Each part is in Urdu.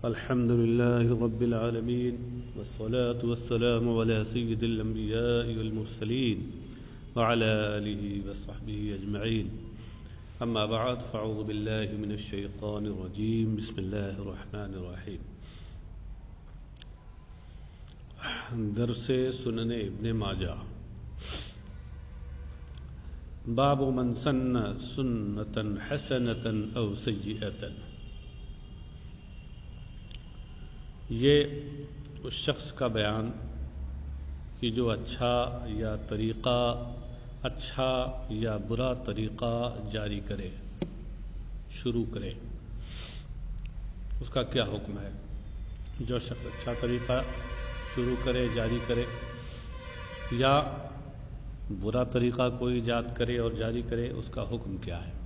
الحمد لله رب العالمين والصلاة والسلام على سيد الأنبياء والمرسلين وعلى آله وصحبه أجمعين. أما بعد فأعوذ بالله من الشيطان الرجيم. بسم الله الرحمن الرحيم. درس سنن ابن ماجہ. باب من سن سنة حسنة أو سيئة. یہ اس شخص کا بیان کہ جو اچھا یا طریقہ اچھا یا برا طریقہ جاری کرے، شروع کرے، اس کا کیا حکم ہے. جو شخص اچھا طریقہ شروع کرے، جاری کرے، یا برا طریقہ کوئی ایجاد کرے اور جاری کرے، اس کا حکم کیا ہے.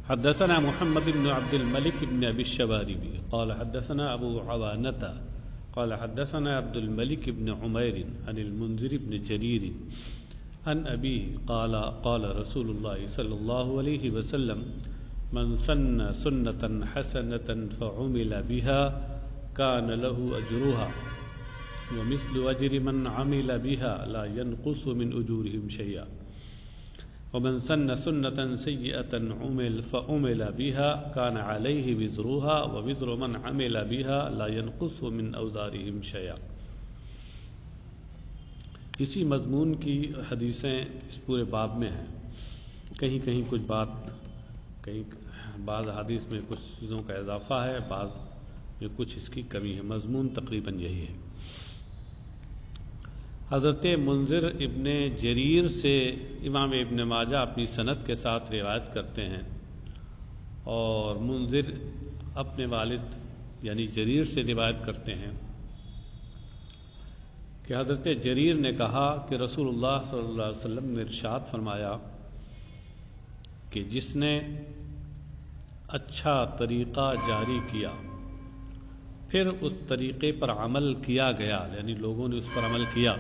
حدثنا محمد بن عبد الملك بن أبي الشوارب قال حدثنا أبو عوانة قال حدثنا عبد الملك بن عمير عن المنذر بن جرير عن أبيه قال رسول الله صلى الله عليه وسلم من سن سنة حسنة فعمل بها كان له أجرها ومثل أجر من عمل بها لا ينقص من أجورهم شيئا ومن سن سنة سيئة فعمل بها كان عليه وزرها ووزر من عمل بها لا ينقص من أوزارهم شيئا. اسی مضمون کی حدیثیں اس پورے باب میں ہیں. کہیں کہیں کچھ بات، کہیں بعض حدیث میں کچھ چیزوں کا اضافہ ہے، بعض میں کچھ اس کی کمی ہے. مضمون تقریباً یہی ہے. حضرت منذر ابن جریر سے امام ابن ماجہ اپنی سند کے ساتھ روایت کرتے ہیں، اور منذر اپنے والد یعنی جریر سے روایت کرتے ہیں کہ حضرت جریر نے کہا کہ رسول اللہ صلی اللہ علیہ وسلم نے ارشاد فرمایا کہ جس نے اچھا طریقہ جاری کیا پھر اس طریقے پر عمل کیا گیا، یعنی لوگوں نے اس پر عمل کیا،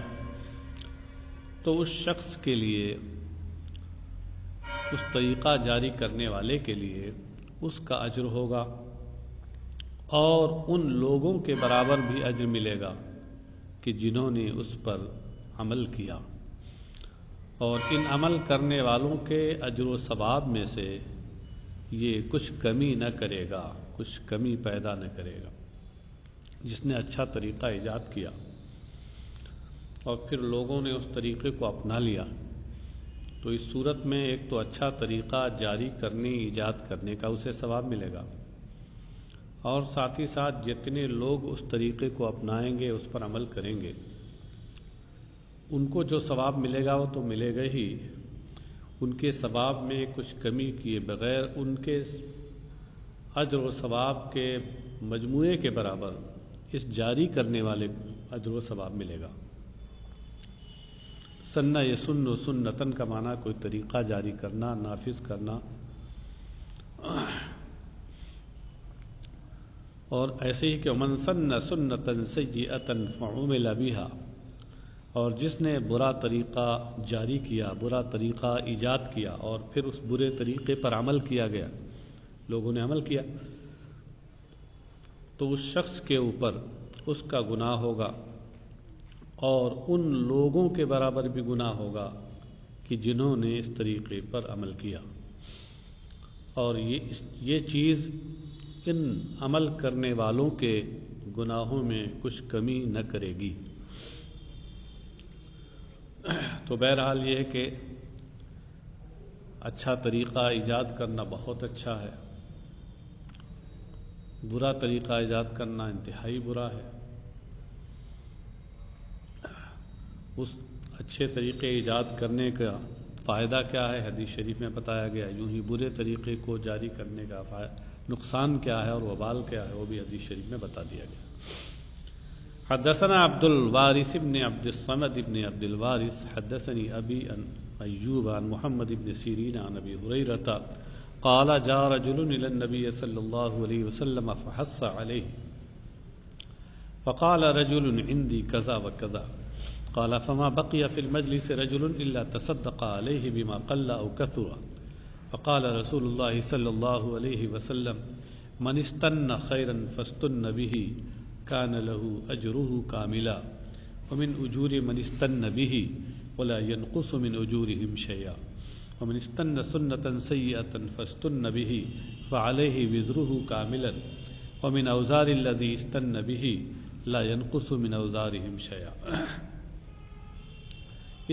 تو اس شخص کے لیے، اس طریقہ جاری کرنے والے کے لیے اس کا اجر ہوگا، اور ان لوگوں کے برابر بھی اجر ملے گا کہ جنہوں نے اس پر عمل کیا، اور ان عمل کرنے والوں کے اجر و ثواب میں سے یہ کچھ کمی نہ کرے گا، کچھ کمی پیدا نہ کرے گا. جس نے اچھا طریقہ ایجاد کیا اور پھر لوگوں نے اس طریقے کو اپنا لیا، تو اس صورت میں ایک تو اچھا طریقہ جاری کرنے، ایجاد کرنے کا اسے ثواب ملے گا، اور ساتھ ہی ساتھ جتنے لوگ اس طریقے کو اپنائیں گے، اس پر عمل کریں گے، ان کو جو ثواب ملے گا وہ تو ملے گا ہی. ان کے ثواب میں کچھ کمی کیے بغیر ان کے اجر و ثواب کے مجموعے کے برابر اس جاری کرنے والے اجر و ثواب ملے گا. سنہ یسن و سنتن کا معنی کوئی طریقہ جاری کرنا، نافذ کرنا، اور ایسے ہی کہ من سن سنة سیئة فعمل بها، اور جس نے برا طریقہ جاری کیا، برا طریقہ ایجاد کیا، اور پھر اس برے طریقے پر عمل کیا گیا، لوگوں نے عمل کیا، تو اس شخص کے اوپر اس کا گناہ ہوگا، اور ان لوگوں کے برابر بھی گناہ ہوگا کہ جنہوں نے اس طریقے پر عمل کیا، اور یہ چیز ان عمل کرنے والوں کے گناہوں میں کچھ کمی نہ کرے گی. تو بہرحال یہ ہے کہ اچھا طریقہ ایجاد کرنا بہت اچھا ہے، برا طریقہ ایجاد کرنا انتہائی برا ہے. اس اچھے طریقے ایجاد کرنے کا فائدہ کیا ہے حدیث شریف میں بتایا گیا، یوں ہی برے طریقے کو جاری کرنے کا نقصان کیا ہے اور وبال کیا ہے وہ بھی حدیث شریف میں بتا دیا گیا. حدثنا عبد الوارث بن عبد الصمد بن عبد الوارث حدثني أبي عن أيوب عن محمد بن سيرين عن أبي هريرة قال جاء رجل إلى النبي صلى الله عليه وسلم فحث عليه فقال رجل عندي كذا وكذا قال فما بقي في المجلس رجل إلا تصدق عليه بما قل أو كثر فقال رسول الله صلى الله عليه وسلم من استن خیرا فاستن به کان له اجرہ کاملا ومن اجور من استن به ولا ينقص من اجورهم شيئا ومن استن سنة سيئة فاستن به فعليه وزره كاملا ومن اوزار الذي استن به لا ينقص من اوزارهم شيئا۔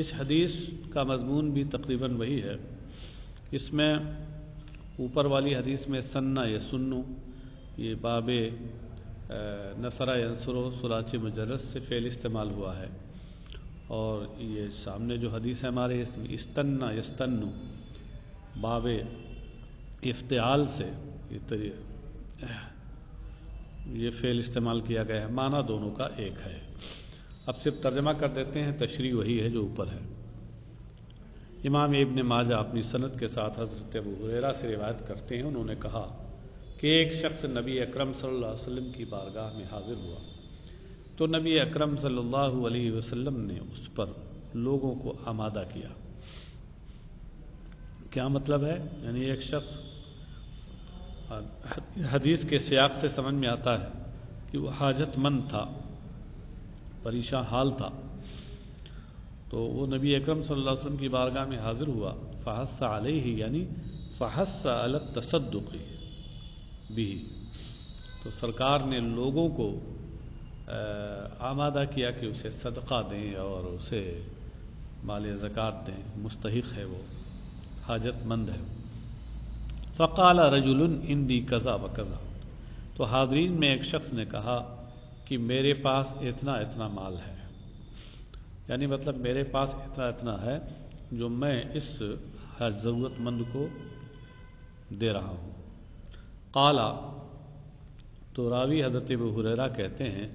اس حدیث کا مضمون بھی تقریباً وہی ہے۔ اس میں اوپر والی حدیث میں سنہ یا سنو، یہ باب نصرہ ینصرو ثلاثی مجرد سے فعل استعمال ہوا ہے، اور یہ سامنے جو حدیث ہے ہمارے اس میں استنہ یستنو باب افتعال سے یہ فعل استعمال کیا گیا ہے، معنی دونوں کا ایک ہے۔ اب صرف ترجمہ کر دیتے ہیں، تشریح وہی ہے جو اوپر ہے۔ امام ابن ماجہ اپنی سند کے ساتھ حضرت ابو ہریرہ سے روایت کرتے ہیں، انہوں نے کہا کہ ایک شخص نبی اکرم صلی اللہ علیہ وسلم کی بارگاہ میں حاضر ہوا تو نبی اکرم صلی اللہ علیہ وسلم نے اس پر لوگوں کو آمادہ کیا۔ کیا مطلب ہے؟ یعنی ایک شخص، حدیث کے سیاق سے سمجھ میں آتا ہے کہ وہ حاجت مند تھا، پریشان حال تھا، تو وہ نبی اکرم صلی اللہ علیہ وسلم کی بارگاہ میں حاضر ہوا۔ فحث علیہ یعنی فحث علی التصدق بھی، تو سرکار نے لوگوں کو آمادہ کیا کہ اسے صدقہ دیں اور اسے مال زکوٰۃ دیں، مستحق ہے، وہ حاجت مند ہے۔ فقال رجل عندی کذا و کذا، تو حاضرین میں ایک شخص نے کہا کہ میرے پاس اتنا اتنا مال ہے، یعنی مطلب میرے پاس اتنا اتنا ہے جو میں اس ضرورت مند کو دے رہا ہوں۔ قال، تو راوی حضرت ابو ہریرہ کہتے ہیں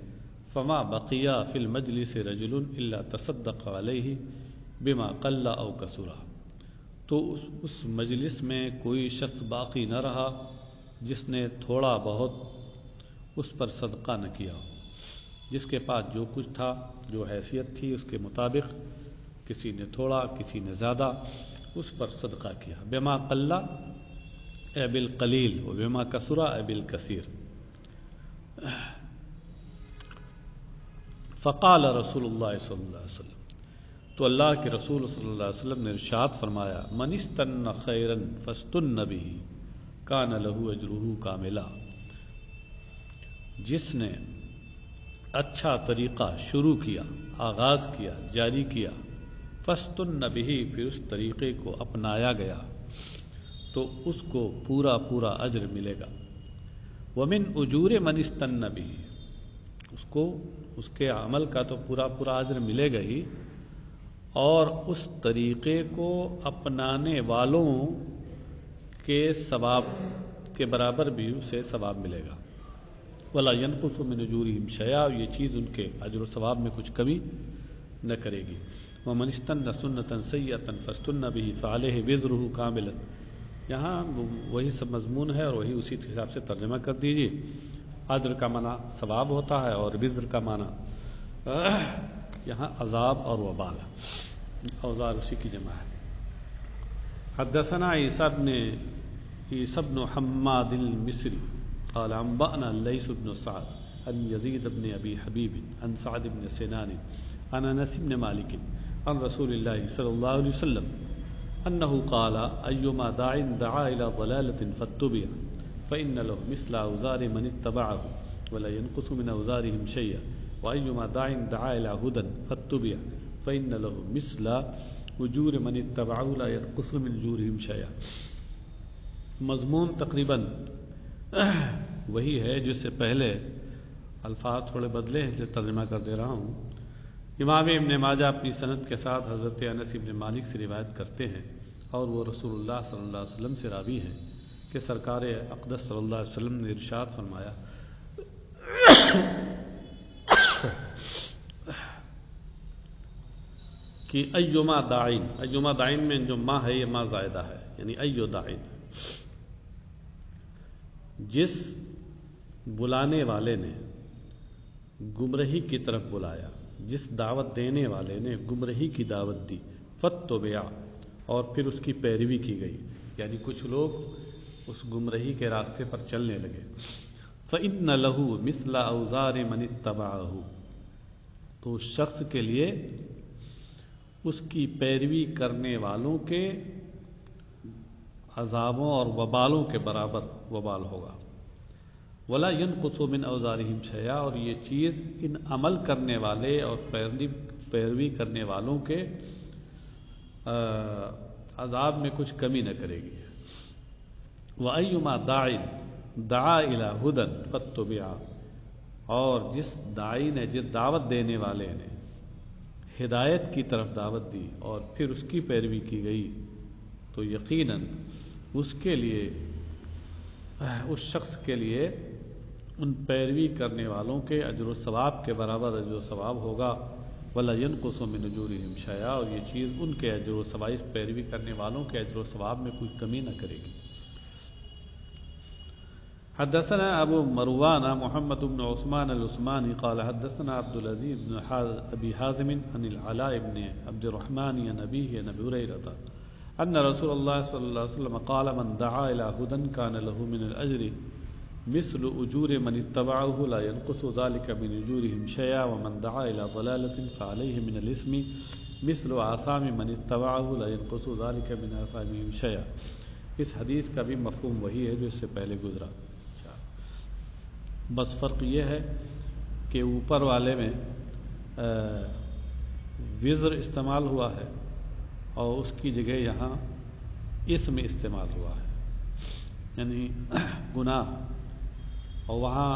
فما بقیا فی المجلس رجل الا تصدق علیہ بما قل او کثر، تو اس مجلس میں کوئی شخص باقی نہ رہا جس نے تھوڑا بہت اس پر صدقہ نہ کیا ہو، جس کے پاس جو کچھ تھا، جو حیثیت تھی اس کے مطابق، کسی نے تھوڑا کسی نے زیادہ، اس پر صدقہ کیا۔ بما قل اے بالقلیل و بما کثر اے بالکثیر۔ فقال رسول اللہ صلی اللہ علیہ وسلم، تو اللہ کے رسول صلی اللہ علیہ وسلم نے ارشاد فرمایا من استن خیرا فاستن به کان له اجرہ کاملا، جس نے اچھا طریقہ شروع کیا، آغاز کیا، جاری کیا، فاستن به، پھر اس طریقے کو اپنایا گیا تو اس کو پورا پورا اجر ملے گا۔ ومن اجور من استن به، اس کو اس کے عمل کا تو پورا پورا اجر ملے گا ہی، اور اس طریقے کو اپنانے والوں کے ثواب کے برابر بھی اسے ثواب ملے گا۔ ولا ينقص من اجورهم شيئا، یہ چیز ان کے اجر و ثواب میں کچھ کمی نہ کرے گی۔ ومن استنى سنة سيئة فاستنى به فعليه وزره كاملا، یہاں وہی سب مضمون ہے اور وہی اسی حساب سے ترجمہ کر دیجیے۔ اجر کا معنی ثواب ہوتا ہے اور وزر کا معنی یہاں عذاب اور وبال، اوزار اسی کی جمع ہے۔ حدثنا عیسیٰ بن حماد المصری قال انبأنا الليث بن سعد عن يزيد بن ابي حبيب عن سعد بن سنان عن انس بن مالك عن رسول الله صلى الله عليه وسلم انه قال ايما داع دعا الى ضلاله فاتبع فان له مثل اوزار من اتبعه ولا ينقص من اوزارهم شيئا وايما داع دعا الى هدى فاتبع فان له مثل اجور من اتبعه لا ينقص من اجورهم شيئا۔ مضمون تقریباً وہی ہے جس سے پہلے الفاظ تھوڑے بدلے ہیں، اس لیے ترجمہ کر دے رہا ہوں۔ امام ابن ماجہ اپنی سند کے ساتھ حضرت انس بن مالک سے روایت کرتے ہیں، اور وہ رسول اللہ صلی اللہ علیہ وسلم سے راوی ہیں کہ سرکار اقدس صلی اللہ علیہ وسلم نے ارشاد فرمایا کہ ایما داعین میں جو ما ہے یہ ما زائدہ ہے، یعنی ایو داعین، جس بلانے والے نے گمراہی کی طرف بلایا، جس دعوت دینے والے نے گمراہی کی دعوت دی، فتبع، اور پھر اس کی پیروی کی گئی، یعنی کچھ لوگ اس گمراہی کے راستے پر چلنے لگے، فإن له مثل اوزار من اتبعه، تو اس شخص کے لیے اس کی پیروی کرنے والوں کے عذابوں اور وبالوں کے برابر وبال ہوگا، ولا ينقص من اوزارهم شيئا، اور یہ چیز ان عمل کرنے والے اور پیروی کرنے والوں کے عذاب میں کچھ کمی نہ کرے گی۔ وَأَيُّمَا دَاعٍ دَعَا إِلَىٰ هُدًى فَاتُّبِعَ، اور جس داعی نے، جس دعوت دینے والے نے ہدایت کی طرف دعوت دی اور پھر اس کی پیروی کی گئی، تو یقیناً اس کے لیے، اس شخص کے لیے ان پیروی کرنے والوں کے اجر و ثواب کے برابر اجر و ثواب ہوگا، وَلَا يَنْقُصُ مِنْ أُجُورِهِمْ شَيْئًا، اور یہ چیز ان کے اجر و ثواب، پیروی کرنے والوں کے اجر و ثواب میں کوئی کمی نہ کرے گی۔ حدثنا ابو مروان محمد بن عثمان العثماني قال حدثنا عبد العزيز بن ابي حازم عن العلاء بن عبد الرحمن عن ابيه عن ابي هريره ان رسول الله صلى الله عليه وسلم قال من دعا الى هدى كان له من الاجر مثل اجور من اتبعه لا ينقص ذلك من اجورهم شيئا، ومن دعا الى ضلاله فعليه من الاثم مثل آثام من اتبعه لا ينقص ذلك من آثامهم شيئا۔ اس حدیث کا بھی مفہوم وہی ہے جو اس سے پہلے گزرا، بس فرق یہ ہے کہ اوپر والے میں وزر استعمال ہوا ہے اور اس کی جگہ یہاں اسم استعمال ہوا ہے، یعنی گناہ، اور وہاں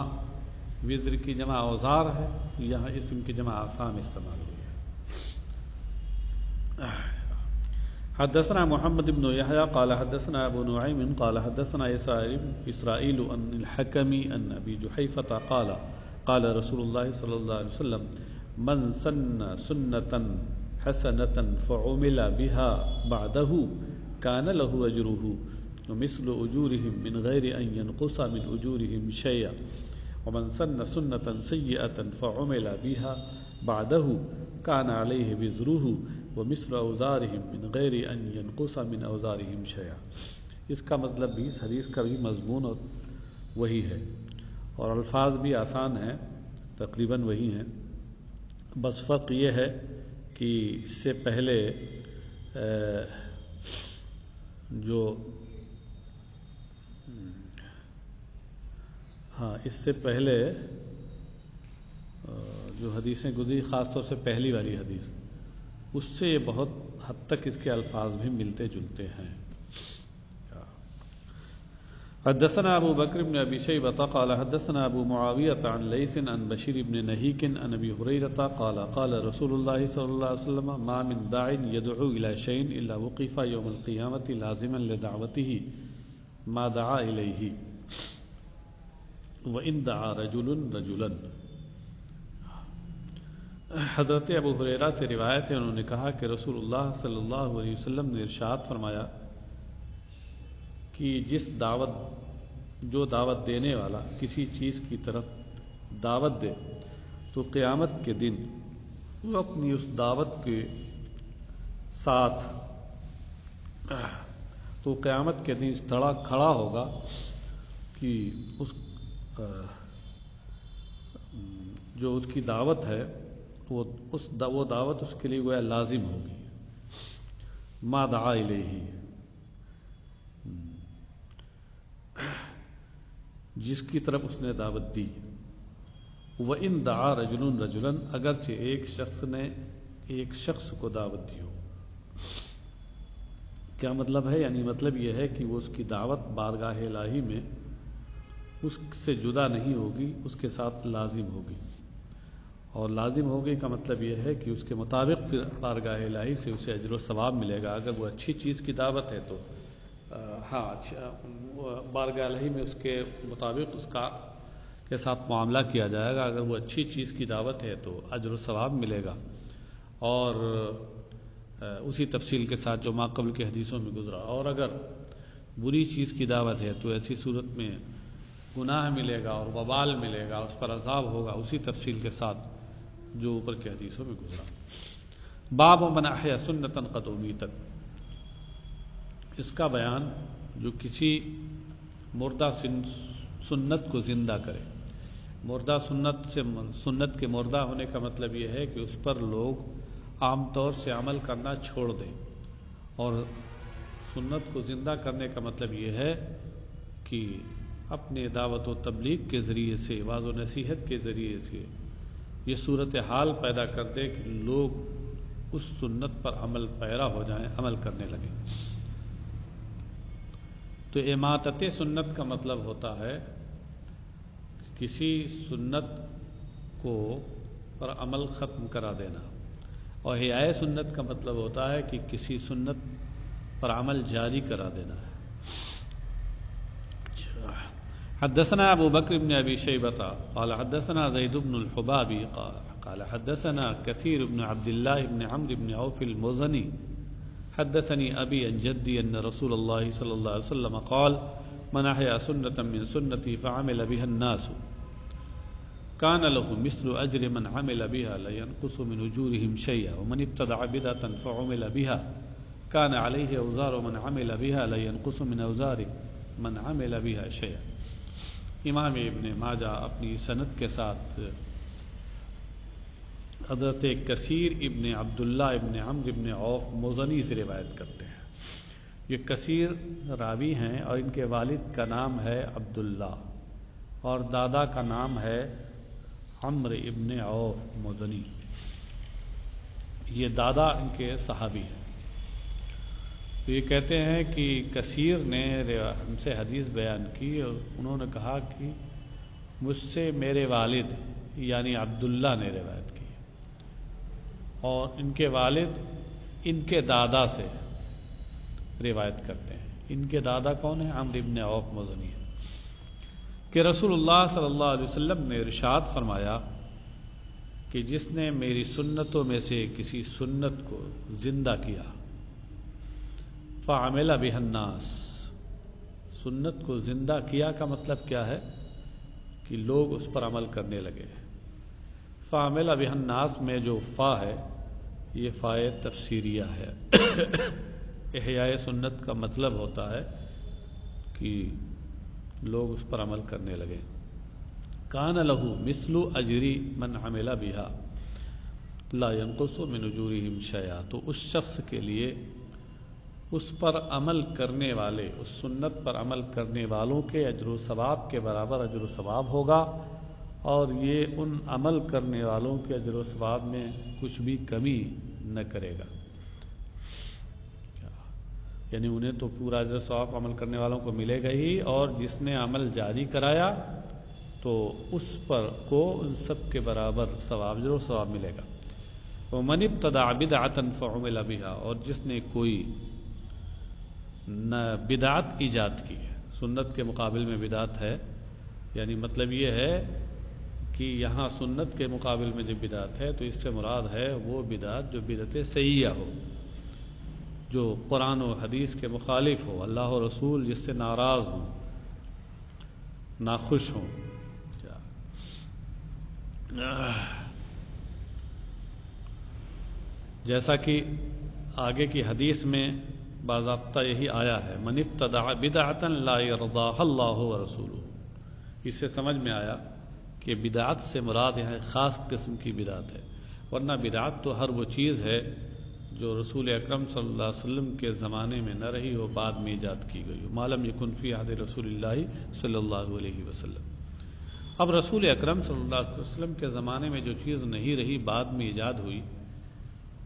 وزر کی جمع اوزار ہے، یہاں اسم کی جمع آثام استعمال ہوئی ہے۔ حدثنا محمد بن يحيى قال حدثنا ابو نعيم قال حدثنا اسرائيل عن الحكم عن ابي جحيفة قال قال رسول الله صلى الله عليه وسلم من سن سنة حسنة فعمل بها بعده كان له اجره ومثل اجورهم من غير ان ينقص من اجورهم شيئا، ومن سن سنة سيئة فعمل بها بعده كان عليه وزره ومثل اوزارهم من غیر ان ينقص من اوزارهم شيئا۔ اس کا مطلب بھی، اس حدیث کا بھی مضمون وہی ہے اور الفاظ بھی آسان ہیں، تقریباً وہی ہیں، بس فرق یہ ہے کہ اس سے پہلے اس سے پہلے جو حدیثیں گزری، خاص طور سے پہلی والی حدیث، اس سے یہ بہت حد تک اس کے الفاظ بھی ملتے جلتے ہیں۔ حدثنا ابو بکر بن ابی شیبۃ قال حدثنا ابو معاویۃ عن لیث عن بشیر بن نہیک عن ابی ہریرۃ قال قال رسول اللہ صلی اللہ علیہ وسلم ما من داع يدعو الى شيء الا وقف يوم القیامۃ لازما لدعوته ما دعا الیہ وان دعا رجل رجلا۔ حضرت ابو ہریرہ سے روایت ہے، انہوں نے کہا کہ رسول اللہ صلی اللہ علیہ وسلم نے ارشاد فرمایا کہ جو دعوت دینے والا کسی چیز کی طرف دعوت دے تو قیامت کے دن وہ اپنی اس دعوت کے ساتھ، تو قیامت کے دن اس طرح کھڑا ہوگا کہ جو اس کی دعوت ہے وہ دعوت اس کے لیے گویا لازم ہوگی، ما دعا الیہ، جس کی طرف اس نے دعوت دی، وَإِن دعا رجل رجلا، اگرچہ ایک شخص نے ایک شخص کو دعوت دی ہو۔ کیا مطلب ہے؟ یعنی مطلب یہ ہے کہ وہ اس کی دعوت بارگاہ الہی میں اس سے جدا نہیں ہوگی، اس کے ساتھ لازم ہوگی، اور لازم ہوگی کا مطلب یہ ہے کہ اس کے مطابق پھر بارگاہ الہی سے اسے اجر و ثواب ملے گا۔ اگر وہ اچھی چیز کی دعوت ہے تو بارگاہ الہی میں اس کے مطابق اس کا کے ساتھ معاملہ کیا جائے گا، اگر وہ اچھی چیز کی دعوت ہے تو اجر و ثواب ملے گا، اور اسی تفصیل کے ساتھ جو ما قبل کی حدیثوں میں گزرا۔ اور اگر بری چیز کی دعوت ہے تو ایسی صورت میں گناہ ملے گا اور وبال ملے گا، اس پر عذاب ہوگا، اسی تفصیل کے ساتھ جو اوپر کی حدیثوں میں گزرا۔ باب من احیا سنتا قد امیتت، اس کا بیان جو کسی مردہ سنت کو زندہ کرے. مردہ سنت کے مردہ ہونے کا مطلب یہ ہے کہ اس پر لوگ عام طور سے عمل کرنا چھوڑ دیں، اور سنت کو زندہ کرنے کا مطلب یہ ہے کہ اپنے دعوت و تبلیغ کے ذریعے سے، واعظ و نصیحت کے ذریعے سے یہ صورتحال پیدا کر دے کہ لوگ اس سنت پر عمل پیرا ہو جائیں، عمل کرنے لگیں. تو اماطت سنت کا مطلب ہوتا ہے کسی سنت کو پر عمل ختم کرا دینا، اور احیاء سنت کا مطلب ہوتا ہے کہ کسی سنت پر عمل جاری کرا دینا ہے. حدثنا ابو بکر بن ابی شیبہ قال حدثنا زید بن الحباب قال حدثنا كثير بن عبد الله بن عمرو بن عوف المزني حدثني ابي عن جدي ان رسول الله صلى الله عليه وسلم قال من احيا سنة من سنتي فعمل بها الناس كان له مثل اجر من عمل بها لا ينقص من اجورهم شيئا ومن ابتدع بدعة فعمل بها كان عليه اوزار من عمل بها لا ينقص من اوزار من عمل بها شيئا. امام ابن ماجہ اپنی سند کے ساتھ حضرت کثیر ابن عبداللہ ابن عمرو ابن عوف مزنی سے روایت کرتے ہیں. یہ کثیر راوی ہیں اور ان کے والد کا نام ہے عبداللہ اور دادا کا نام ہے عمرو ابن عوف مزنی. یہ دادا ان کے صحابی ہیں. تو یہ کہتے ہیں کہ کثیر نے ہم سے حدیث بیان کی اور انہوں نے کہا کہ مجھ سے میرے والد یعنی عبداللہ نے روایت کی، اور ان کے والد ان کے دادا سے روایت کرتے ہیں. ان کے دادا کون ہیں؟ عمرو ابن عوف مزنی ہے. کہ رسول اللہ صلی اللہ علیہ وسلم نے ارشاد فرمایا کہ جس نے میری سنتوں میں سے کسی سنت کو زندہ کیا، فعمل بها الناس، سنت کو زندہ کیا کا مطلب کیا ہے کہ لوگ اس پر عمل کرنے لگے. فعمل بها الناس میں جو فا ہے یہ فائے تفسیریہ ہے. احیاء سنت کا مطلب ہوتا ہے کہ لوگ اس پر عمل کرنے لگے. کان له مثل اجر من عمل بها لا ينقص من اجورهم شیئا، تو اس شخص کے لیے اس پر عمل کرنے والے، اس سنت پر عمل کرنے والوں کے اجر و ثواب کے برابر اجر و ثواب ہوگا، اور یہ ان عمل کرنے والوں کے اجر و ثواب میں کچھ بھی کمی نہ کرے گا. یعنی انہیں تو پورا اجر و ثواب عمل کرنے والوں کو ملے گا ہی، اور جس نے عمل جاری کرایا تو اس پر کو ان سب کے برابر ثواب، اجر و ثواب ملے گا. ومن ابتدع بدعة فعمل بها، اور جس نے کوئی بدعت ایجاد کی ہے، سنت کے مقابل میں بدعت ہے، یعنی مطلب یہ ہے کہ یہاں سنت کے مقابل میں جو بدعت ہے تو اس سے مراد ہے وہ بدعت جو بدعت سیئہ ہو، جو قرآن و حدیث کے مخالف ہو، اللہ و رسول جس سے ناراض ہوں، ناخوش ہوں. جیسا کہ آگے کی حدیث میں باضابطہ یہی آیا ہے، من ابتدع بدعۃ لا یرضاها اللہ ورسولہ. اس سے سمجھ میں آیا کہ بدعت سے مراد یہاں خاص قسم کی بدعت ہے، ورنہ بدعت تو ہر وہ چیز ہے جو رسول اکرم صلی اللہ علیہ وسلم کے زمانے میں نہ رہی ہو، بعد میں ایجاد کی گئی ہو. ما لم یکن فی عہد رسول اللہ صلی اللہ علیہ وسلم. اب رسول اکرم صلی اللہ علیہ وسلم کے زمانے میں جو چیز نہیں رہی، بعد میں ایجاد ہوئی،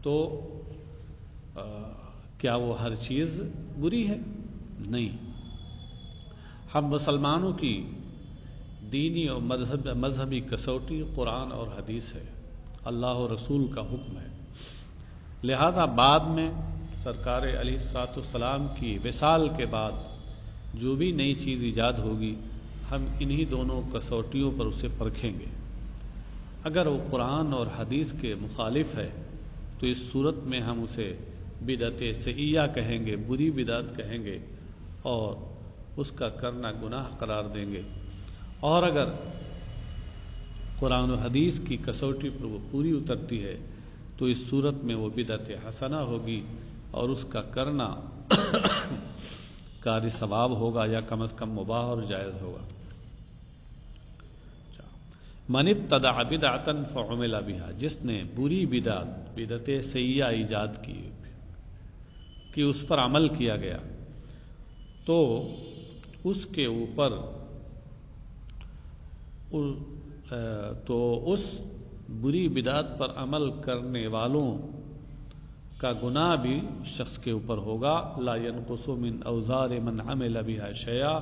تو کیا وہ ہر چیز بری ہے؟ نہیں. ہم مسلمانوں کی دینی اور مذہبی کسوٹی قرآن اور حدیث ہے، اللہ و رسول کا حکم ہے. لہذا بعد میں سرکار علیہ الصلوۃ والسلام کی وصال کے بعد جو بھی نئی چیز ایجاد ہوگی، ہم انہی دونوں کسوٹیوں پر اسے پرکھیں گے. اگر وہ قرآن اور حدیث کے مخالف ہے تو اس صورت میں ہم اسے بدعت سیئہ کہیں گے، بری بدعت کہیں گے، اور اس کا کرنا گناہ قرار دیں گے. اور اگر قرآن و حدیث کی کسوٹی پر وہ پوری اترتی ہے تو اس صورت میں وہ بدعت حسنہ ہوگی، اور اس کا کرنا کاری ثواب ہوگا یا کم از کم مباح اور جائز ہوگا۔ من ابتدع بدعتا فعمل بها، جس نے بری بدعت سیئہ ایجاد کی کہ اس پر عمل کیا گیا تو اس کے اوپر اس بری بدعت پر عمل کرنے والوں کا گناہ بھی شخص کے اوپر ہوگا۔ لا ينقص من اوزار من عمل بها شیئا،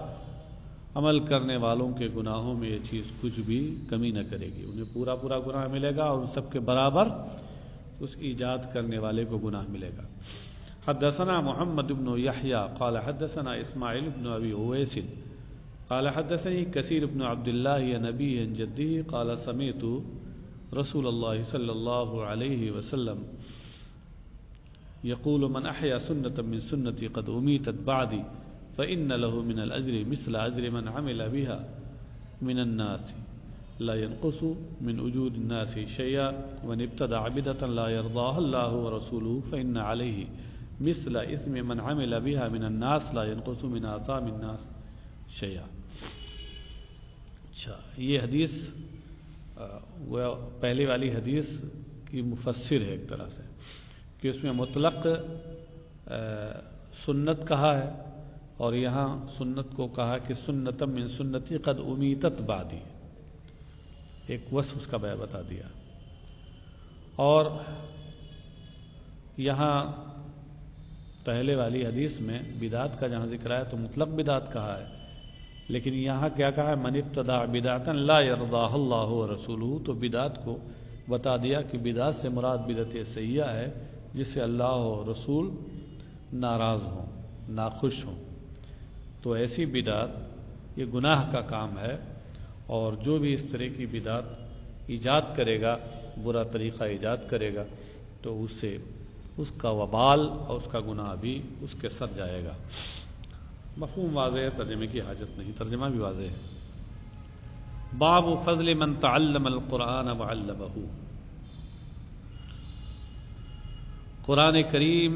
عمل کرنے والوں کے گناہوں میں یہ چیز کچھ بھی کمی نہ کرے گی، انہیں پورا گناہ ملے گا اور سب کے برابر اس ایجاد کرنے والے کو گناہ ملے گا۔ حدثنا محمد بن یحییٰ قال حدثنا اسماعیل بن ابی اویس قال حدثني كثير بن عبد الله عن أبيه عن جده قال سمعت رسول الله صلى الله عليه وسلم يقول من أحيا سنة من سنتي قد أميتت بعدي فإن له من الأجر مثل أجر من عمل بها من الناس لا ينقص من أجور الناس شيئا ومن ابتدع بدعة لا يرضاها الله ورسوله فإن عليه مثل إثم من عمل بها من الناس لا ينقص من آثام الناس شیعہ۔ اچھا، یہ حدیث وہ پہلے والی حدیث کی مفسر ہے ایک طرح سے، کہ اس میں مطلق سنت کہا ہے اور یہاں سنت کو کہا کہ سنت من سنتی قد امیتت بعدی، ایک وصف اس کا بیان بتا دیا۔ اور یہاں پہلے والی حدیث میں بدعت کا جہاں ذکر ہے تو مطلق بدعت کہا ہے، لیکن یہاں کیا کہا ہے؟ من ابتدع بدعتا لا يرضاها اللہ ورسولہ، تو بدعت کو بتا دیا کہ بدعت سے مراد بدعت سیئہ ہے جس سے اللہ و رسول ناراض ہوں، ناخوش ہوں، تو ایسی بدعت یہ گناہ کا کام ہے، اور جو بھی اس طرح کی بدعت ایجاد کرے گا، برا طریقہ ایجاد کرے گا، تو اس سے اس کا وبال اور اس کا گناہ بھی اس کے سر جائے گا۔ مفہوم واضح ہے، ترجمے کی حاجت نہیں، ترجمہ بھی واضح ہے۔ باب فضل من تعلم القرآن وعلمہ، قرآن کریم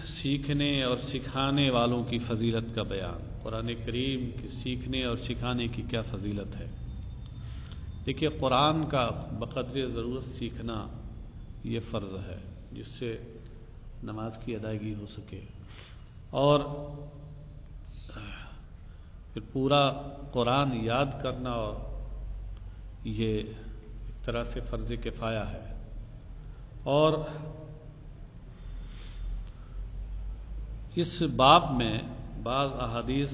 سیکھنے اور سکھانے والوں کی فضیلت کا بیان۔ قرآن کریم کی سیکھنے اور سکھانے کی کیا فضیلت ہے؟ دیکھیے، قرآن کا بقدر ضرورت سیکھنا یہ فرض ہے جس سے نماز کی ادائیگی ہو سکے، اور پھر پورا قرآن یاد کرنا اور یہ ایک طرح سے فرض کفایہ ہے۔ اور اس باب میں بعض احادیث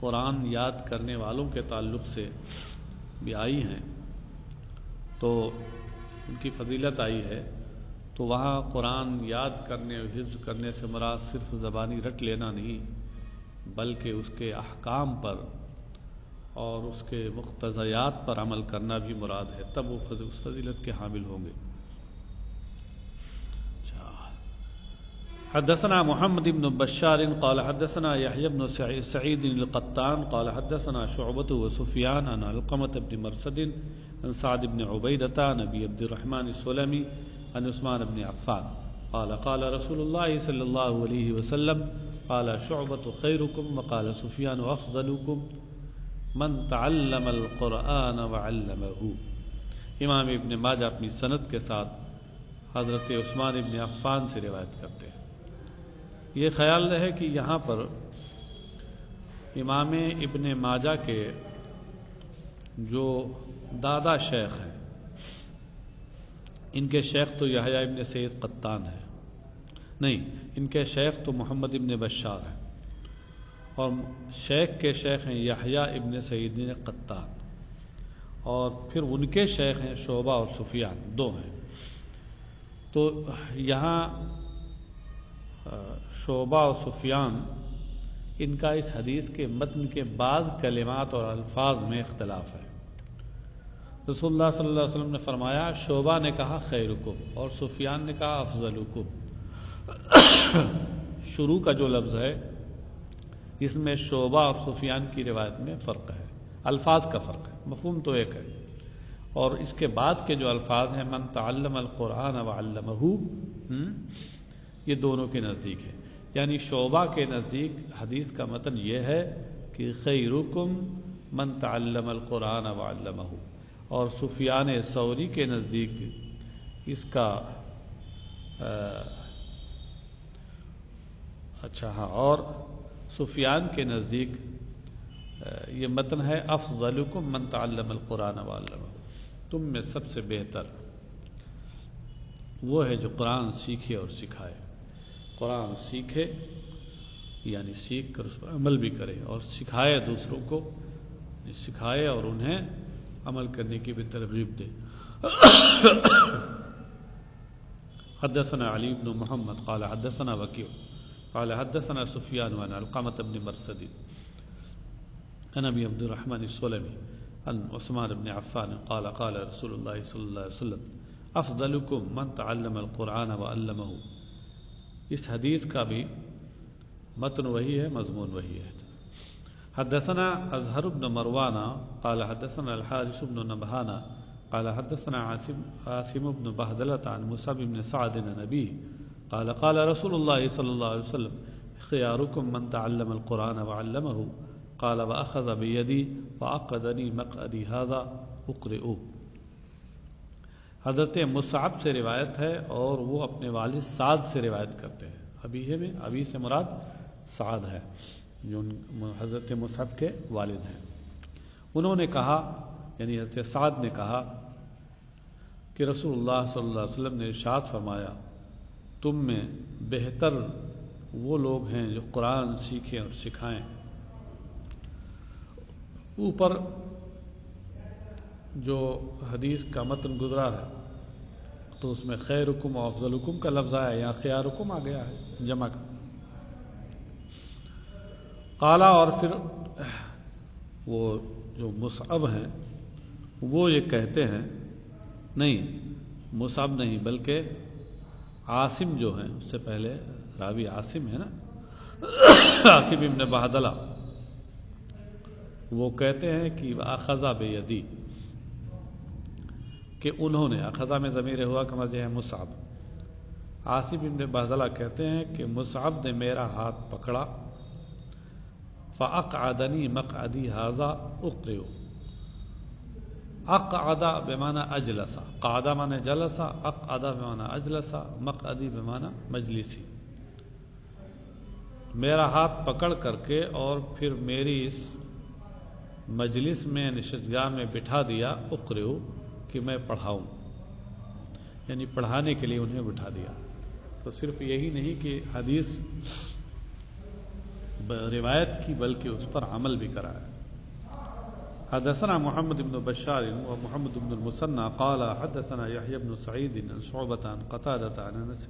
قرآن یاد کرنے والوں کے تعلق سے بھی آئی ہیں، تو ان کی فضیلت آئی ہے، تو وہاں قرآن یاد کرنے اور حفظ کرنے سے مراد صرف زبانی رٹ لینا نہیں، بلکہ اس کے احکام پر اور اس کے مقتضیات پر عمل کرنا بھی مراد ہے، تب وہ فضیلت کے حامل ہوں گے۔ حدثنا محمد بن بشار قال حدثنا يحيى بن سعيد القطان قال حدثنا شعبة وسفيان عن علقمة بن مرثد عن سعد بن عبيدة عن أبي عبد الرحمن السلمي عن عثمان بن عفان قال قال رسول الله صلى الله عليه وسلم قال شعبة خيركم وقال سفيان أفضلكم من تعلم القرآن وعلمه۔ امام ابن ماجہ اپنی سند کے ساتھ حضرت عثمان بن عفان سے روایت کرتے ہیں۔ یہ خیال رہے کہ یہاں پر امام ابن ماجہ کے جو دادا شیخ ہیں، ان کے شیخ تو یحییٰ ابن سعید قطان ہے، نہیں، ان کے شیخ تو محمد ابن بشار ہیں، اور شیخ کے شیخ ہیں یحییٰ ابن سعید قطان، اور پھر ان کے شیخ ہیں شعبہ اور سفیان، دو ہیں۔ تو یہاں شعبہ اور سفیان، ان کا اس حدیث کے متن کے بعض کلمات اور الفاظ میں اختلاف ہے۔ رسول اللہ صلی اللہ علیہ وسلم نے فرمایا، شعبہ نے کہا خیرکم اور سفیان نے کہا افضلکم۔ شروع کا جو لفظ ہے اس میں شعبہ اور سفیان کی روایت میں فرق ہے، الفاظ کا فرق ہے، مفہوم تو ایک ہے، اور اس کے بعد کے جو الفاظ ہیں من تعلم القرآن وعلمہ، یہ دونوں کے نزدیک ہے۔ یعنی شعبہ کے نزدیک حدیث کا متن یہ ہے کہ خیرکم من تعلم القرآن وعلمہ، اور سفیان ثوری کے نزدیک اس کا اور سفیان کے نزدیک یہ متن ہے افضلکم من تعلم القرآن وعلمہ، تم میں سب سے بہتر وہ ہے جو قرآن سیکھے اور سکھائے۔ قرآن سیکھے یعنی سیکھ کر اس پر عمل بھی کرے، اور سکھائے دوسروں کو، سکھائے اور انہیں عمل کرنے کی بھی ترغیب دے۔ حدثنا علی بن محمد قال حدثنا وکیع قال حدثنا سفیان عن علقمة بن مرثد عن ابی عبد الرحمن السلمی عن عثمان بن عفان قال قال رسول اللہ صلی اللہ علیہ وسلم افضلکم من تعلم القرآن وعلمہ۔ اس حدیث کا بھی متن وہی ہے، مضمون وہی ہے۔ حدثنا ازہر بن مروان قال حدثنا الحارث بن نبہان قال حدثنا عاصم بن بہدلة عن مصعب بن سعد عن أبيه قال قال رسول الله صلى الله عليه وسلم خياركم من تعلم القرآن وعلمه قال وأخذ بيدي وعقدني مقعدي هذا أقرئه۔ حضرت مصعب سے روایت ہے اور وہ اپنے والد سعد سے روایت کرتے ہیں۔ ابی میں ابی سے مراد سعد ہے جو حضرت مصعب کے والد ہیں۔ انہوں نے کہا، یعنی حضرت سعد نے کہا کہ رسول اللہ صلی اللہ علیہ وسلم نے ارشاد فرمایا تم میں بہتر وہ لوگ ہیں جو قرآن سیکھیں اور سکھائیں۔ اوپر جو حدیث کا متن گزرا ہے تو اس میں خیرکم و افضلکم کا لفظ آیا، یہاں خیارکم آ گیا ہے جمع کا۔ قالا، اور پھر وہ جو مصعب ہیں وہ یہ کہتے ہیں، نہیں مصعب نہیں بلکہ عاصم جو ہیں، اس سے پہلے راوی عاصم ہے نا، عاصم ابن بہدلہ، وہ کہتے ہیں کہ اخذ بیدی، کہ انہوں نے، اخذہ میں ضمیر ہوا کا مرجع ہے مصعب، عاصم ابن بہدلہ کہتے ہیں کہ مصعب نے میرا ہاتھ پکڑا، فاقعدنی مقعدی ھذا اقرئ، اقعد بمعنى اجلس، قعد معنی جلس، اقعد بمعنی اجلس، مقعدی بمعنی مجلسی، میرا ہاتھ پکڑ کر کے اور پھر میری اس مجلس میں، نشستگاہ میں بٹھا دیا، اقرئ کہ میں پڑھاؤں، یعنی پڑھانے کے لیے انہیں بٹھا دیا۔ تو صرف یہی نہیں کہ حدیث روایت کی بلکہ اس پر عمل بھی کرایا۔ حدثنا محمد بن بشار و محمد بن المثنى قال حدثنا يحيى بن سعيد عن شعبة عن قتادة عن انس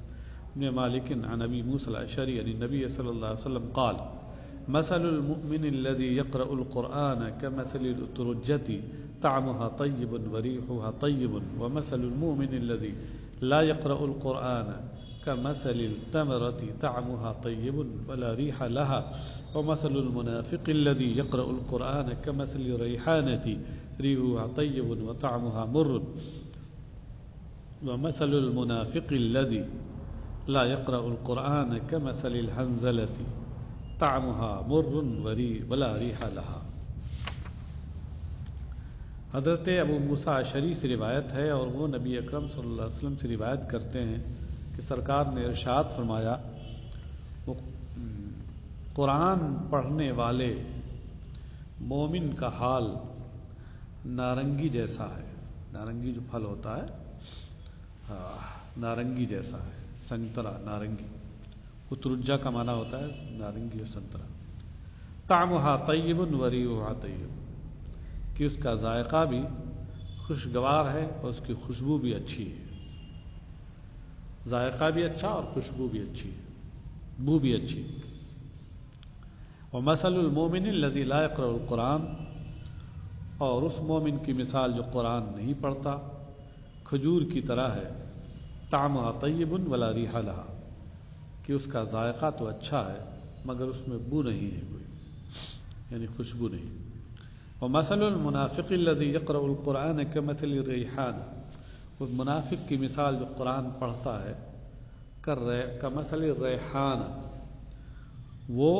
بن مالك عن ابي موسى الاشعري عن النبي صلى الله عليه وسلم قال مثل المؤمن الذي يقرأ القرآن كمثل الأترجة طعمها طيب وريحها طيب، ومثل المؤمن الذي لا يقرأ القرآن كمثل التمرة طعمها طيب ولا ريح لها، ومثل المنافق الذي يقرأ القرآن كمثل الريحانة ريحها طيب وطعمها مر، ومثل المنافق الذي لا يقرأ القرآن كمثل الحنزلة طعمها مر ولا ريح لها۔ حضرت ابو موسیٰ اشعری سے روایت ہے اور وہ نبی اکرم صلی اللہ علیہ وسلم سے روایت کرتے ہیں کہ سرکار نے ارشاد فرمایا قرآن پڑھنے والے مومن کا حال نارنگی جیسا ہے، نارنگی جو پھل ہوتا ہے نارنگی جیسا ہے، سنترا نارنگی، اترجا کا معنی ہوتا ہے نارنگی اور سنترا، طعمها طیب وریحها طیب، کہ اس کا ذائقہ بھی خوشگوار ہے اور اس کی خوشبو بھی اچھی ہے، ذائقہ بھی اچھا اور خوشبو بھی اچھی ہے، بو بھی اچھی۔ ومثل المومن الذی لا یقرأ القرآن، اور اس مومن کی مثال جو قرآن نہیں پڑھتا کھجور کی طرح ہے، طعمها طیب ولا ریح لها، کہ اس کا ذائقہ تو اچھا ہے مگر اس میں بو نہیں ہے کوئی، یعنی خوشبو نہیں۔ ومثل المنافق الذی یقرأ القرآن کمثل الریحان، اس منافق کی مثال جو قرآن پڑھتا ہے کمثل الریحان، وہ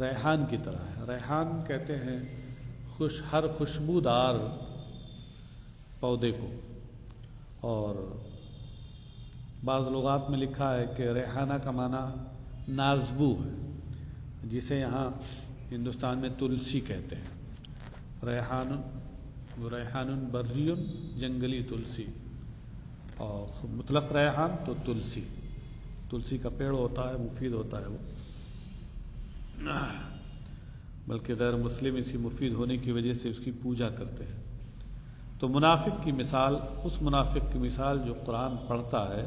ریحان کی طرح ہے. ریحان کہتے ہیں ہر خوشبودار پودے کو، اور بعض لغات میں لکھا ہے کہ ریحانہ کا معنی نازبو ہے، جسے یہاں ہندوستان میں تلسی کہتے ہیں. ریحان بری جنگلی تلسی، اور مطلق ریحان تو تلسی کا پیڑ ہوتا ہے، مفید ہوتا ہے وہ، بلکہ غیر مسلم اسی مفید ہونے کی وجہ سے اس کی پوجا کرتے ہیں. تو منافق کی مثال، اس منافق کی مثال جو قرآن پڑھتا ہے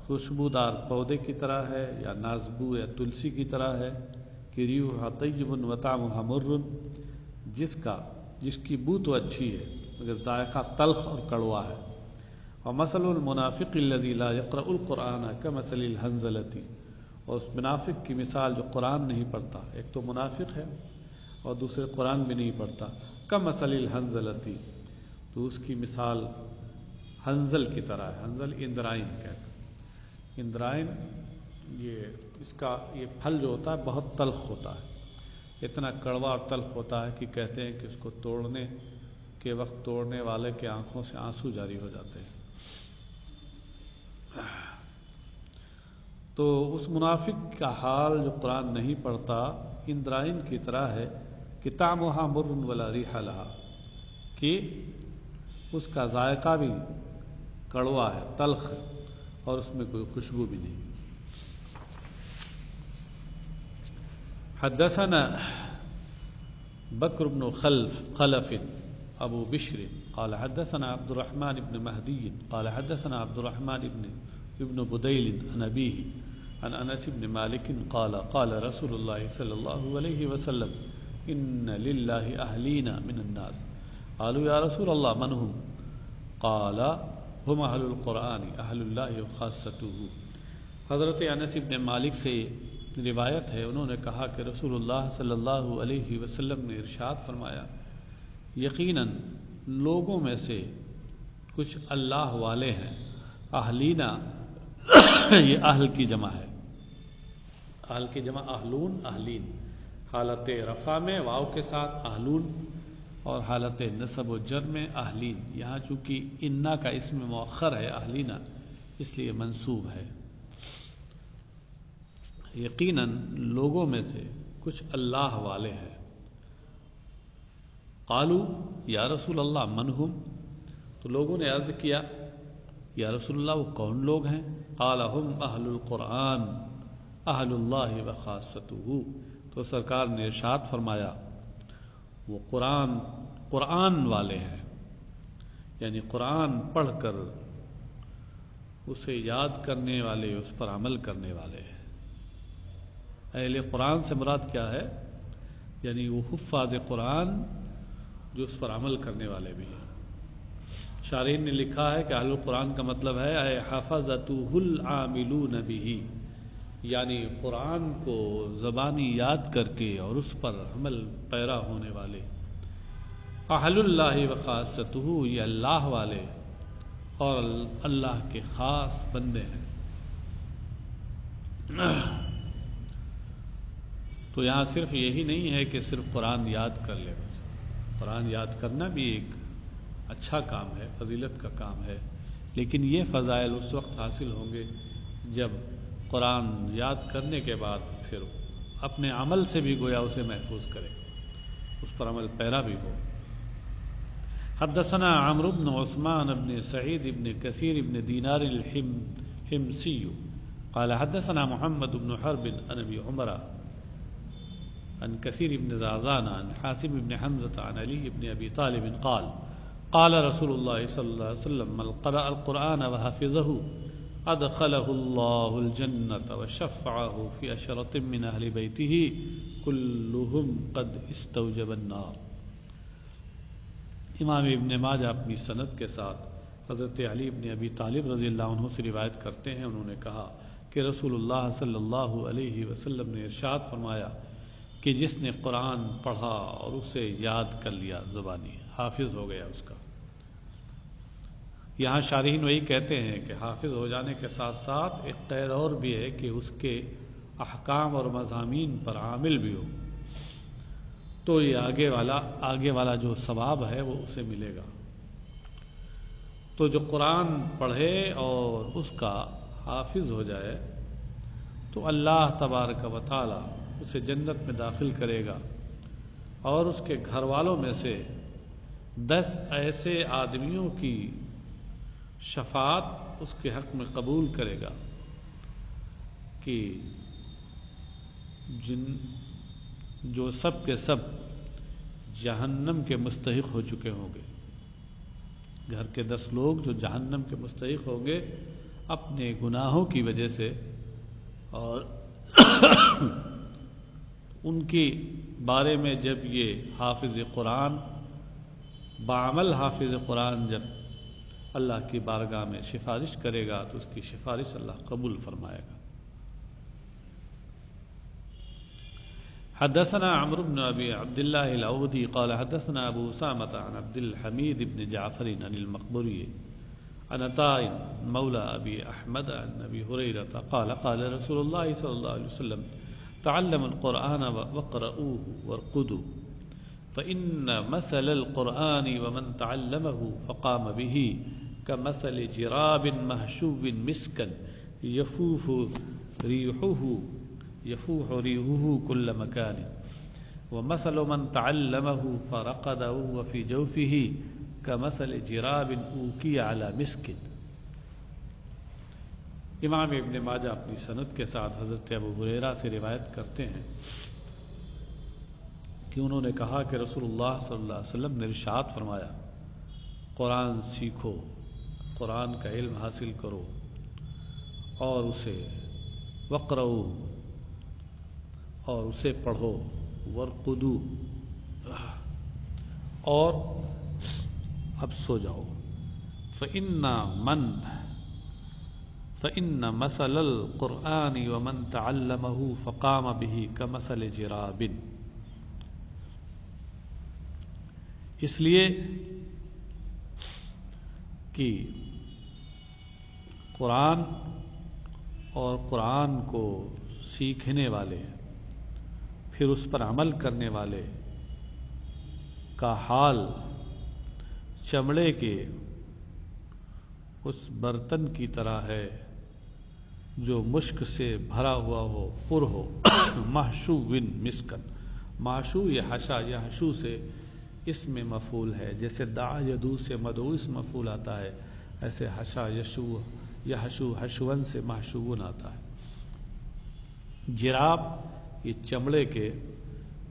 خوشبودار پودے کی طرح ہے، یا نازبو یا تلسی کی طرح ہے، کہ ریحھا طیب و طعمھا مر، جس کی بو تو اچھی ہے مگر ذائقہ تلخ اور کڑوا ہے. ومثل المنافق الذی لا یقرأ القرآن کمثل الحنظلۃ، اور اس منافق کی مثال جو قرآن نہیں پڑھتا، ایک تو منافق ہے اور دوسرے قرآن بھی نہیں پڑھتا، کمثل الحنظلۃ، تو اس کی مثال حنظل کی طرح ہے. حنظل اندرائن کہتے ہیں. اندرائن یہ پھل جو ہوتا ہے بہت تلخ ہوتا ہے، اتنا کڑوا اور تلخ ہوتا ہے کہ کہتے ہیں کہ اس کو توڑنے کے وقت توڑنے والے کے آنکھوں سے آنسو جاری ہو جاتے ہیں. تو اس منافق کا حال جو قرآن نہیں پڑھتا اندرائن کی طرح ہے کہ طعمھا مر ولا ریح لھا، کہ اس کا ذائقہ بھی کڑوا ہے، تلخ ہے، اور اس میں کوئی خوشبو بھی نہیں. حدثنا بکر بن خلف ابو بشر قال حدثنا عبد الرحمن بن مهدي قال حدثنا عبد الرحمن ابن بديل عن أبيه عن أنس بن مالك قال قال رسول الله صلى الله عليه وسلم إن لله أهلين من الناس قالوا يا رسول الله من هم قال هم أهل القرآن أهل الله وخاصته. حضرت انس بن مالک سے روایت ہے، انہوں نے کہا کہ رسول اللہ صلی اللہ علیہ وسلم نے ارشاد فرمایا، یقیناً لوگوں میں سے کچھ اللہ والے ہیں. اہلینا یہ اہل کی جمع ہے، اہل کی جمع اہلون، اہلین، حالت رفع میں واو کے ساتھ اہلون، اور حالت نصب و جر میں اہلین. یہاں چونکہ انا کا اسم مؤخر ہے اہلینا، اس لیے منصوب ہے. یقیناً لوگوں میں سے کچھ اللہ والے ہیں. قالو یا رسول اللہ من ہم، تو لوگوں نے عرض کیا یا رسول اللہ وہ کون لوگ ہیں؟ قال ہم اہل القرآن اہل اللہ وخاصتہ، تو سرکار نے ارشاد فرمایا وہ قرآن والے ہیں، یعنی قرآن پڑھ کر اسے یاد کرنے والے، اس پر عمل کرنے والے ہیں. اہل قرآن سے مراد کیا ہے؟ یعنی وہ حفاظ قرآن جو اس پر عمل کرنے والے بھی ہیں. شارحین نے لکھا ہے کہ اہل قرآن کا مطلب ہے اے حفظتہ العاملون بہ، یعنی قرآن کو زبانی یاد کر کے اور اس پر عمل پیرا ہونے والے. اہل اللہ وخاصتہ، یہ اللہ والے اور اللہ کے خاص بندے ہیں. تو یہاں صرف یہی نہیں ہے کہ صرف قرآن یاد کر لے، قرآن یاد کرنا بھی ایک اچھا کام ہے، فضیلت کا کام ہے، لیکن یہ فضائل اس وقت حاصل ہوں گے جب قرآن یاد کرنے کے بعد پھر اپنے عمل سے بھی گویا اسے محفوظ کرے، اس پر عمل پیرا بھی ہو. حدثنا عمرو بن عثمان بن سعید بن کثیر بن دینار الحمصی قال حدثنا محمد بن حرب عن ابی عمر عن كثير بن زعزان عن حاسم بن حمزة عن علي بن أبي طالب قال قال رسول الله صلى الله عليه وسلم من قرأ القرآن وحفظه أدخله الله الجنة وشفعه في أشرة من أهل بيته كلهم قد استوجب النار. امام ابن ماجہ اپنی سند کے ساتھ حضرت علی بن ابی طالب رضی اللہ عنہ سے روایت کرتے ہیں، انہوں نے کہا کہ رسول اللہ صلی اللہ علیہ وسلم نے ارشاد فرمایا کہ جس نے قرآن پڑھا اور اسے یاد کر لیا، زبانی حافظ ہو گیا اس کا، یہاں شارحین وہی کہتے ہیں کہ حافظ ہو جانے کے ساتھ ساتھ ایک قید اور بھی ہے کہ اس کے احکام اور مضامین پر عامل بھی ہو، تو یہ آگے والا جو ثواب ہے وہ اسے ملے گا۔ تو جو قرآن پڑھے اور اس کا حافظ ہو جائے تو اللہ تبارک و تعالی اسے جنت میں داخل کرے گا، اور اس کے گھر والوں میں سے 10 ایسے آدمیوں کی شفاعت اس کے حق میں قبول کرے گا کہ جو سب کے سب جہنم کے مستحق ہو چکے ہوں گے۔ گھر کے 10 لوگ جو جہنم کے مستحق ہوں گے اپنے گناہوں کی وجہ سے، اور ان کے بارے میں جب یہ حافظ قرآن بعمل حافظ قرآن جب اللہ کی بارگاہ میں سفارش کرے گا تو اس کی سفارش اللہ قبول فرمائے گا۔ حدثنا عمرو بن ابي عبد الله الاودي قال حدثنا ابو اسامه عن عبد الحميد بن جعفر عن المقبري عن عطاء مولى ابي احمد عن ابي هريره قال قال رسول الله صلى الله عليه وسلم تعلموا القرآن واقرؤوه وارقدوا فإن مثل القرآن ومن تعلمه فقام به كمثل جراب محشو مسكا يفوح ريحه كل مكان ومثل من تعلمه فرقده وفي جوفه كمثل جراب أوكي على مسك۔ امام ابن ماجہ اپنی سند کے ساتھ حضرت ابو ہریرہ سے روایت کرتے ہیں کہ انہوں نے کہا کہ رسول اللہ صلی اللہ علیہ وسلم نے ارشاد فرمایا، قرآن سیکھو، قرآن کا علم حاصل کرو اور اسے وقرؤ اور اسے پڑھو، ورقدو اور اب سو جاؤ، فإن مثل القرآن ومن تعلمه فقام به كمثل جراب۔ اس لیے کہ قرآن اور قرآن کو سیکھنے والے پھر اس پر عمل کرنے والے کا حال چمڑے کے اس برتن کی طرح ہے جو مشک سے بھرا ہوا ہو، پر ہو، محشو مسکن، محشو یہ حشو سے اس میں مفعول ہے، جیسے دعا یدو سے مدعو اس مفعول آتا ہے، ایسے حشا یشو یحشو حشون سے محشوون آتا ہے۔ جراب یہ چمڑے کے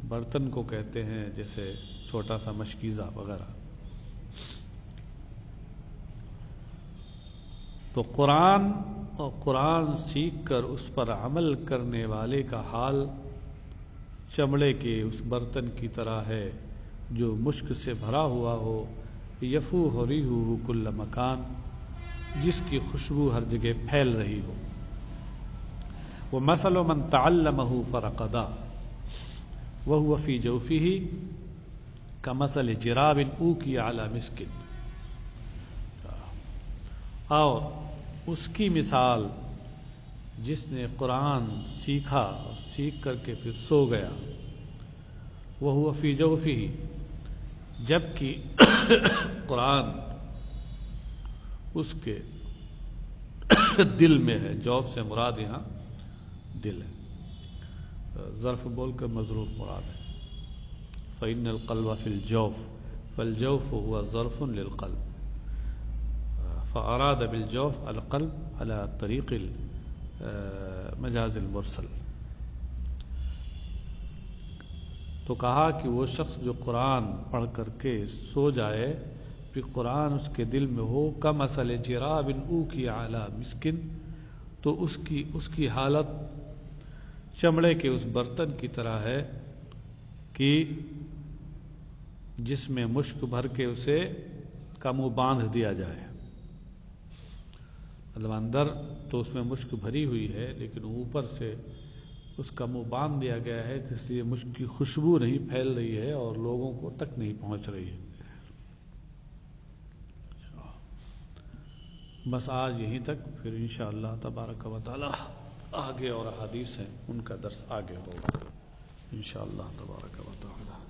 برتن کو کہتے ہیں، جیسے چھوٹا سا مشکیزہ وغیرہ۔ تو قرآن اور قرآن سیکھ کر اس پر عمل کرنے والے کا حال چمڑے کے اس برتن کی طرح ہے جو مشک سے بھرا ہوا ہو، یفوح ریحہ کل مکان، جس کی خوشبو ہر جگہ پھیل رہی ہو۔ ومثل من تعلمہ فرقدا وہو فی جوفہ کمثل جراب اوکی علی مسک۔ اور اس کی مثال جس نے قرآن سیکھا، سیکھ کر کے پھر سو گیا، وہو فی جوفہ، جبکہ قرآن اس کے دل میں ہے، جوف سے مراد یہاں دل ہے، ظرف بول کر مظروف مراد ہے۔ فإن القلب فی الجوف فالجوف هو ظرف للقلب، فأراد بالجوف القلب على طریق المجاز المرسل۔ تو کہا کہ وہ شخص جو قرآن پڑھ کر کے سو جائے پھر قرآن اس کے دل میں ہو، کمثل جراب اوکی علی مسکن، تو اس کی حالت چمڑے کے اس برتن کی طرح ہے کہ جس میں مشک بھر کے اسے کا منہ باندھ دیا جائے، مطلب اندر تو اس میں مشک بھری ہوئی ہے لیکن اوپر سے اس کا منہ باندھ دیا گیا ہے، اس لیے مشک کی خوشبو نہیں پھیل رہی ہے اور لوگوں کو تک نہیں پہنچ رہی ہے۔ بس آج یہیں تک، پھر انشاءاللہ تبارک و تعالی آگے اور احادیث ہیں ان کا درس آگے ہوگا انشاءاللہ تبارک و تعالی.